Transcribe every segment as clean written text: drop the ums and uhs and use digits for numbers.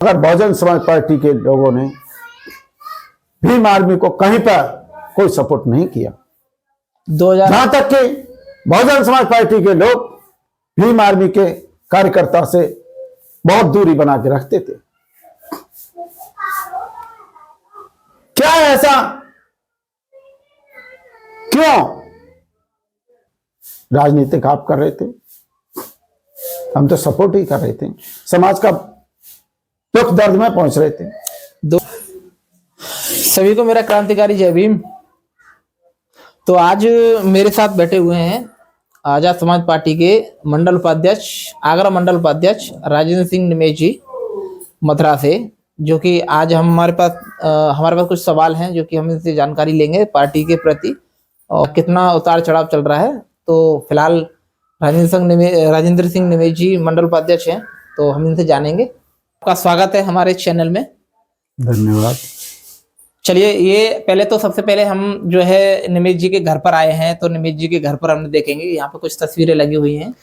अगर बहुजन समाज पार्टी के लोगों ने भीम आर्मी को कहीं पर कोई सपोर्ट नहीं किया। 2000 जहां तक कि बहुजन समाज पार्टी के लोग भीम आर्मी के कार्यकर्ता से बहुत दूरी बना के रखते थे। क्या है ऐसा? क्यों? राजनीतिक आप कर रहे थे, हम तो सपोर्ट ही कर रहे थे, समाज का दुख दर्द में पहुंच रहे थे। सभी को मेरा क्रांतिकारी जय भीम। तो आज मेरे साथ बैठे हुए हैं आजाद समाज पार्टी के मंडल उपाध्यक्ष, आगरा मंडल उपाध्यक्ष राजेंद्र सिंह निमेश जी मथुरा से, जो कि आज हमारे पास कुछ सवाल हैं जो कि हम इनसे जानकारी लेंगे पार्टी के प्रति और कितना उतार चढ़ाव चल रहा है। तो फिलहाल राजेंद्र सिंह निमेश जी मंडल उपाध्यक्ष हैं, तो हम इनसे जानेंगे। आपका स्वागत है हमारे चैनल में। धन्यवाद। चलिए, ये पहले तो सबसे पहले हम जो है निमेश जी के घर पर आए हैं, तो निमेश जी के घर पर हमने देखेंगे यहाँ पर कुछ तस्वीरें लगी हुई हैं।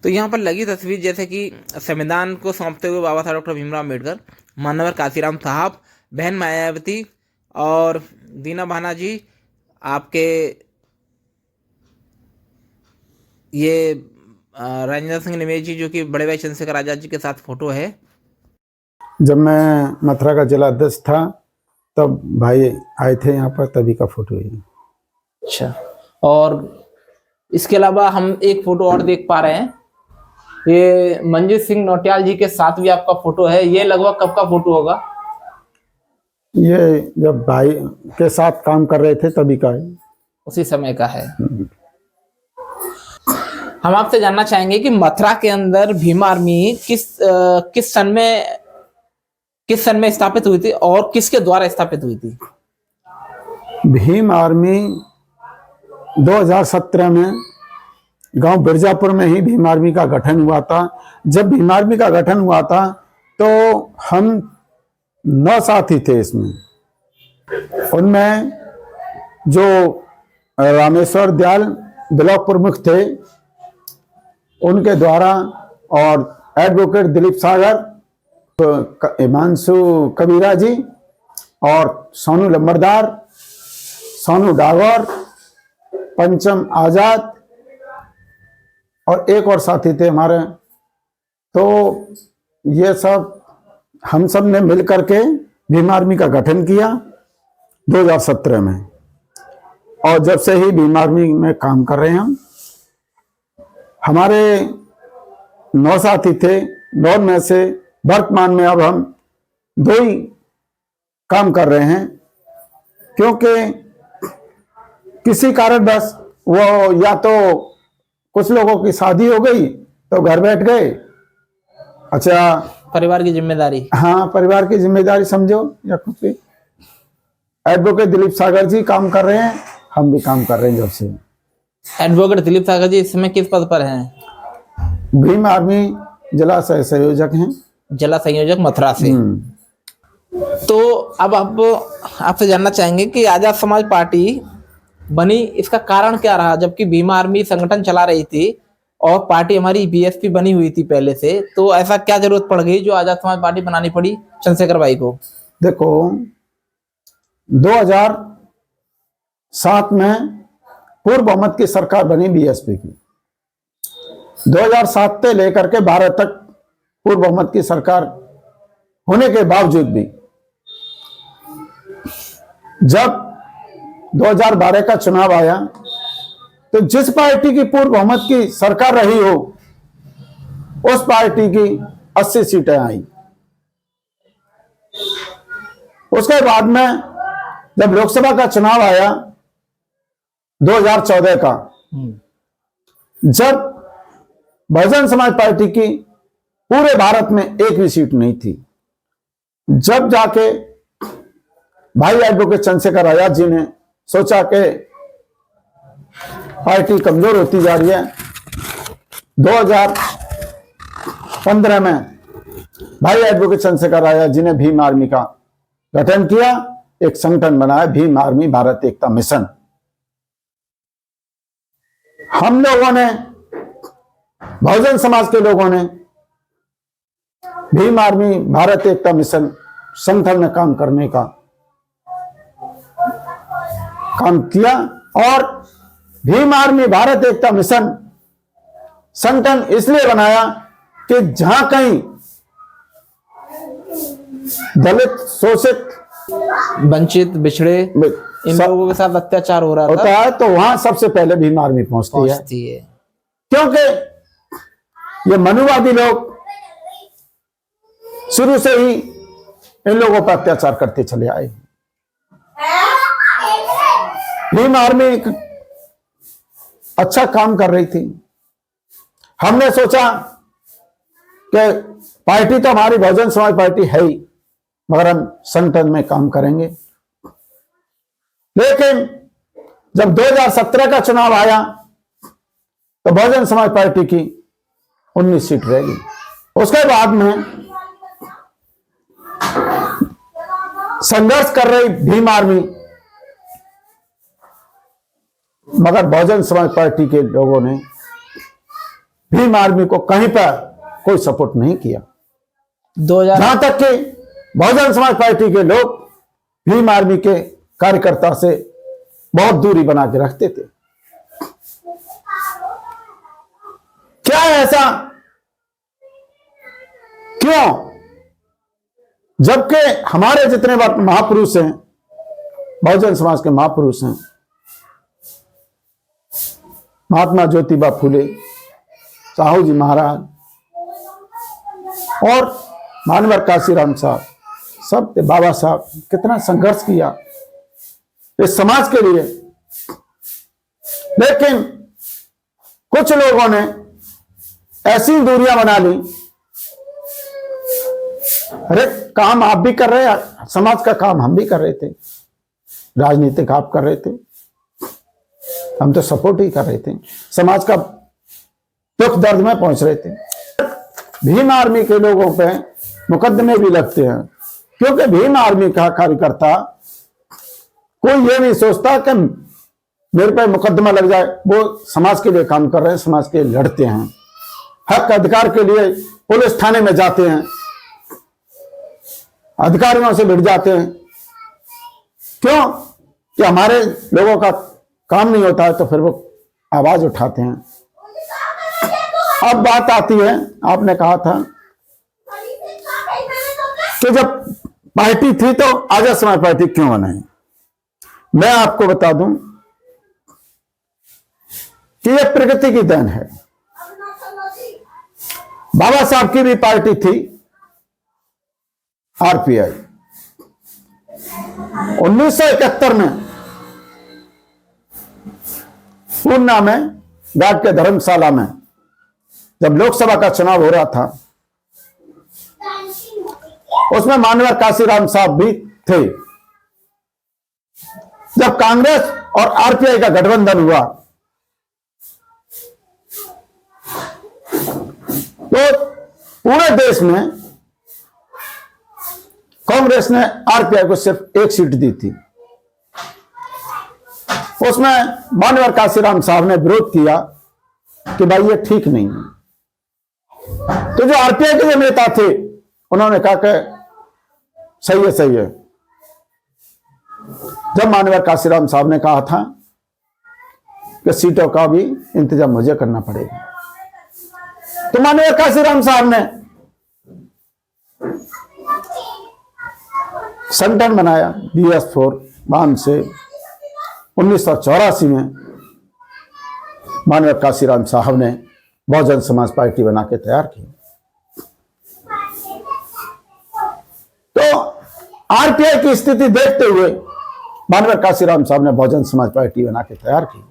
तो यहाँ पर लगी तस्वीर जैसे कि संविधान को सौंपते हुए बाबा साहब डॉक्टर भीमराव अम्बेडकर, मानवर काशीराम साहब, बहन मायावती और दीना भाना जी, आपके ये राजेंद्र सिंह निमेश जी जो कि बड़े भाई चंद्रशेखर आजाद जी के साथ फोटो है। जब मैं मथुरा का जिला अध्यक्ष था तब भाई आए थे यहाँ पर, तभी का फोटो है। अच्छा, और इसके अलावा हम एक फोटो और देख पा रहे हैं, ये मंजीत सिंह नौटियाल जी के साथ भी आपका फोटो है। ये लगभग कब का फोटो होगा? ये जब भाई के साथ काम कर रहे थे तभी का है, उसी समय का है। हम आपसे जानना चाहेंगे कि मथुरा के अंदर भीम आर्मी किस सन में स्थापित हुई थी और किसके द्वारा स्थापित हुई थी? भीम आर्मी 2017 में गांव बिरजापुर में ही भीम आर्मी का गठन हुआ था। जब भीम आर्मी का गठन हुआ था तो हम 9 साथी थे इसमें। उनमें जो रामेश्वर दयाल ब्लॉक प्रमुख थे उनके द्वारा, और एडवोकेट दिलीप सागर, हिमांशु कबीरा जी और सोनू लंबरदार, सोनू डागौर, पंचम आजाद और एक और साथी थे हमारे। तो ये सब हम सब ने मिल करके भीम आर्मी का गठन किया 2017 में, और जब से ही भीम आर्मी में काम कर रहे हैं हम। हमारे 9 साथी थे, 9 में से वर्तमान में अब हम 2 ही काम कर रहे हैं, क्योंकि किसी कारणवश वो या तो कुछ लोगों की शादी हो गई तो घर बैठ गए। अच्छा, परिवार की जिम्मेदारी, हाँ परिवार की जिम्मेदारी समझो या कुछ भी। एडवोकेट दिलीप सागर जी काम कर रहे हैं, हम भी काम कर रहे हैं जब से। एडवोकेट दिलीप सागर जी इस समय किस पद पर हैं? भीम आर्मी जिला संयोजक हैं, जिला संयोजक मथुरा से। तो अब आप आपसे जानना चाहेंगे कि आजाद समाज पार्टी बनी, इसका कारण क्या रहा? जबकि भीम आर्मी संगठन चला रही थी और पार्टी हमारी बीएसपी बनी हुई थी पहले से, तो ऐसा क्या जरूरत पड़ गई जो आजाद समाज पार्टी बनानी पड़ी चंद्रशेखर भाई को? देखो, 2007 में पूर्व बहुमत की सरकार बनी बीएसपी की। 2007 से लेकर के 12 तक पूर्व बहुमत की सरकार होने के बावजूद भी जब 2012 का चुनाव आया तो जिस पार्टी की पूर्व बहुमत की सरकार रही हो उस पार्टी की 80 सीटें आई। उसके बाद में जब लोकसभा का चुनाव आया 2014 का, जब बहुजन समाज पार्टी की पूरे भारत में एक भी सीट नहीं थी, जब जाके भाई एडवोकेट चंद्रशेखर आजाद जी ने सोचा कि पार्टी कमजोर होती जा रही है, 2015 में भाई एडवोकेट चंद्रशेखर आजाद जी ने भीम आर्मी का गठन किया, एक संगठन बनाया भीम आर्मी भारत एकता मिशन। हम लोगों ने, बहुजन समाज के लोगों ने भीम आर्मी भारत एकता मिशन संगठन में काम करने का काम किया। और भीम आर्मी भारत एकता मिशन संगठन इसलिए बनाया कि जहां कहीं दलित, शोषित, वंचित, बिछड़े इन लोगों के साथ अत्याचार हो रहा होता था, है तो वहां सबसे पहले भीम आर्मी पहुंचती है। क्योंकि ये मनुवादी लोग शुरू से ही इन लोगों पर अत्याचार करते चले आए। भीम आर्मी एक अच्छा काम कर रही थी। हमने सोचा कि पार्टी तो हमारी बहुजन समाज पार्टी है ही, मगर हम संगठन में काम करेंगे। लेकिन जब 2017 का चुनाव आया तो बहुजन समाज पार्टी की 19 सीट रह गई। उसके बाद में संघर्ष कर रही भीम आर्मी, मगर बहुजन समाज पार्टी के लोगों ने भीम आर्मी को कहीं पर कोई सपोर्ट नहीं किया। 2000 जहां तक कि बहुजन समाज पार्टी के लोग भीम आर्मी के कार्यकर्ता से बहुत दूरी बना के रखते थे। क्या है ऐसा? क्यों? जबकि हमारे जितने महापुरुष हैं, बहुजन समाज के महापुरुष हैं, महात्मा ज्योतिबा फूले, साहू जी महाराज और मानवर काशीराम साहब, सब थे। बाबा साहब कितना संघर्ष किया इस समाज के लिए। लेकिन कुछ लोगों ने ऐसी दूरियां बना ली, अरे काम आप भी कर रहे हैं, समाज का काम हम भी कर रहे थे, राजनीतिक आप कर रहे थे, हम तो सपोर्ट ही कर रहे थे, समाज का दुख दर्द में पहुंच रहे थे। भीम आर्मी के लोगों पे मुकदमे भी लगते हैं, क्योंकि भीम आर्मी का कार्यकर्ता कोई ये नहीं सोचता कि मेरे पे मुकदमा लग जाए। वो समाज के लिए काम कर रहे हैं, समाज के लिए लड़ते हैं, हक अधिकार के लिए पुलिस थाने में जाते हैं, अधिकारियों से भिड़ जाते हैं। क्यों? कि हमारे लोगों का काम नहीं होता है तो फिर वो आवाज उठाते हैं। अब बात आती है, आपने कहा था कि जब पार्टी थी तो आजाद समाज पार्टी क्यों बनाई। मैं आपको बता दूं कि यह प्रगति की देन है। बाबा साहब की भी पार्टी थी आरपीआई। 1971 में पूर्णा में घाट के धर्मशाला में जब लोकसभा का चुनाव हो रहा था, उसमें मानवर काशीराम साहब भी थे। जब कांग्रेस और आरपीआई का गठबंधन हुआ तो पूरे देश में कांग्रेस ने आरपीआई को सिर्फ एक सीट दी थी। उसमें मानवर काशीराम साहब ने विरोध किया कि भाई ये ठीक नहीं है। तो जो आरपीआई के जो नेता थे उन्होंने कहा कि सही है, सही है। जब मानवर काशीराम साहब ने कहा था कि सीटों का भी इंतजाम मुझे करना पड़ेगा, तो मानवर काशीराम साहब ने संगठन बनाया BS4 बांध से। 1984 में मानवर काशीराम साहब ने बहुजन समाज पार्टी बना के तैयार की। तो आरपीआई की स्थिति देखते हुए मानवर काशीराम साहब ने बहुजन समाज पार्टी बना के तैयार की।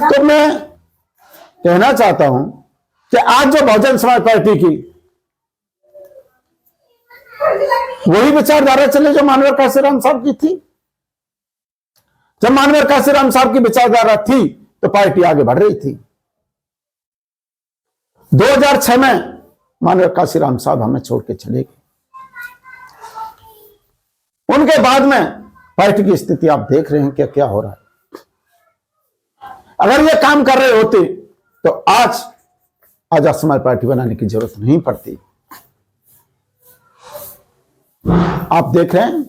तो मैं कहना चाहता हूं कि आज जो बहुजन समाज पार्टी की वही विचारधारा चले जो मानवर काशीराम साहब की थी। जब मानवर काशीराम साहब की विचारधारा थी तो पार्टी आगे बढ़ रही थी। 2006 में मानवर काशीराम साहब हमें छोड़ के चले गए। उनके बाद में पार्टी की स्थिति आप देख रहे हैं कि क्या हो रहा है। अगर ये काम कर रहे होते तो आज आजाद समाज पार्टी बनाने की जरूरत नहीं पड़ती। आप देख रहे हैं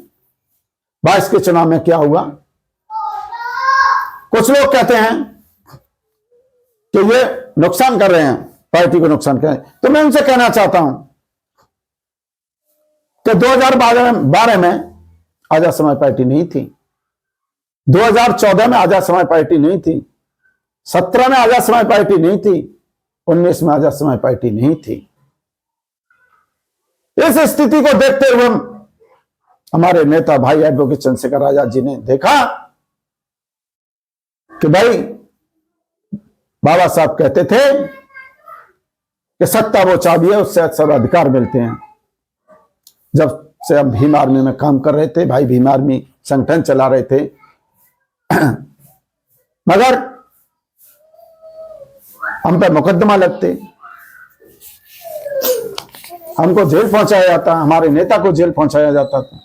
22 के चुनाव में क्या हुआ। कुछ लोग कहते हैं कि ये नुकसान कर रहे हैं, पार्टी को नुकसान कर रहे हैं। तो मैं उनसे कहना चाहता हूं कि 2012 में आजाद समाज पार्टी नहीं थी, 2014 में आजाद समाज पार्टी नहीं थी, 17 में आजाद समाज पार्टी नहीं थी, 19 में आजाद समाज पार्टी नहीं थी। इस स्थिति को देखते हुए हमारे नेता भाई एडवोकेट चंद्रशेखर आजाद जी ने देखा कि भाई बाबा साहब कहते थे कि सत्ता वो चाबी है, उससे सब अधिकार मिलते हैं। जब से हम भीम आर्मी में काम कर रहे थे, भाई भीम आर्मी संगठन चला रहे थे, मगर हम पर मुकदमा लगते, हमको जेल पहुंचाया जाता, हमारे नेता को जेल पहुंचाया जाता था,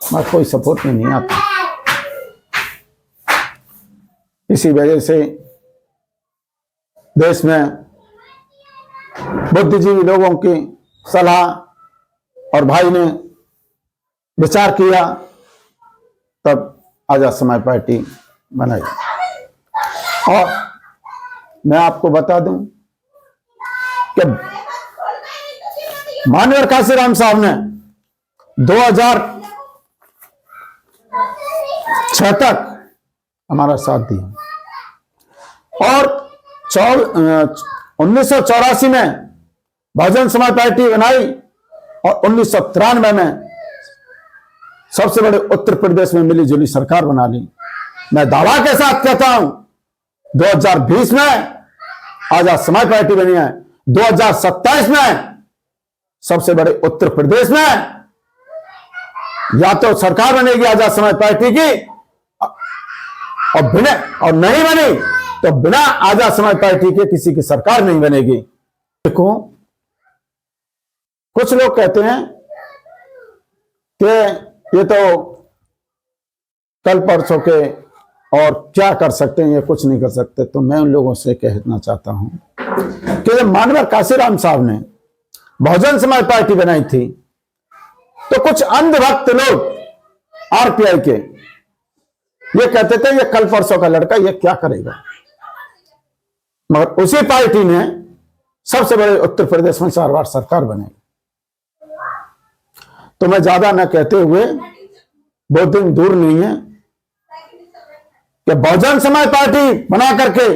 मगर कोई सपोर्ट में नहीं आता। इसी वजह से देश में बुद्धिजीवी लोगों की सलाह और भाई ने विचार किया, तब आजाद समाज पार्टी बनाई। और मैं आपको बता दूं कि माननीय काशीराम साहब ने 2006 तक हमारा साथ दिया और 1984 में बहुजन समाज पार्टी बनाई और 1993 में सबसे बड़े उत्तर प्रदेश में मिली जुली सरकार बना ली। मैं दावा के साथ कहता हूं 2020 में आजाद समाज पार्टी बनी है, 2027 में सबसे बड़े उत्तर प्रदेश में या तो सरकार बनेगी आजाद समाज पार्टी की, और नहीं बनी तो बिना आजाद समाज पार्टी के किसी की सरकार नहीं बनेगी। देखो कुछ लोग कहते हैं कि ये तो कल परसों के और क्या कर सकते हैं, ये कुछ नहीं कर सकते। तो मैं उन लोगों से कहना चाहता हूं कि जब माननीय काशीराम साहब ने बहुजन समाज पार्टी बनाई थी तो कुछ अंधभक्त लोग आरपीआई के ये कहते थे ये कल परसों का लड़का ये क्या करेगा, मगर उसी पार्टी ने सबसे बड़े उत्तर प्रदेश में 4 बार सरकार बनाई। तो मैं ज्यादा न कहते हुए, बहुत दिन दूर नहीं है कि बहुजन समाज पार्टी बना करके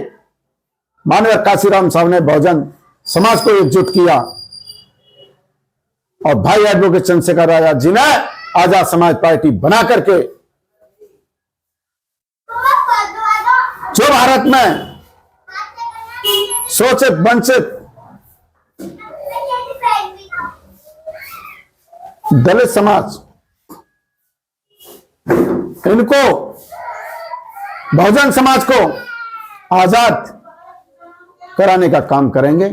माननीय काशीराम साहब ने बहुजन समाज को एकजुट किया और भाई एडवोकेट चंद्रशेखर आजाद जी ने आजाद समाज पार्टी बना करके जो भारत में शोषित वंचित दलित समाज इनको बहुजन समाज को आजाद कराने का काम करेंगे।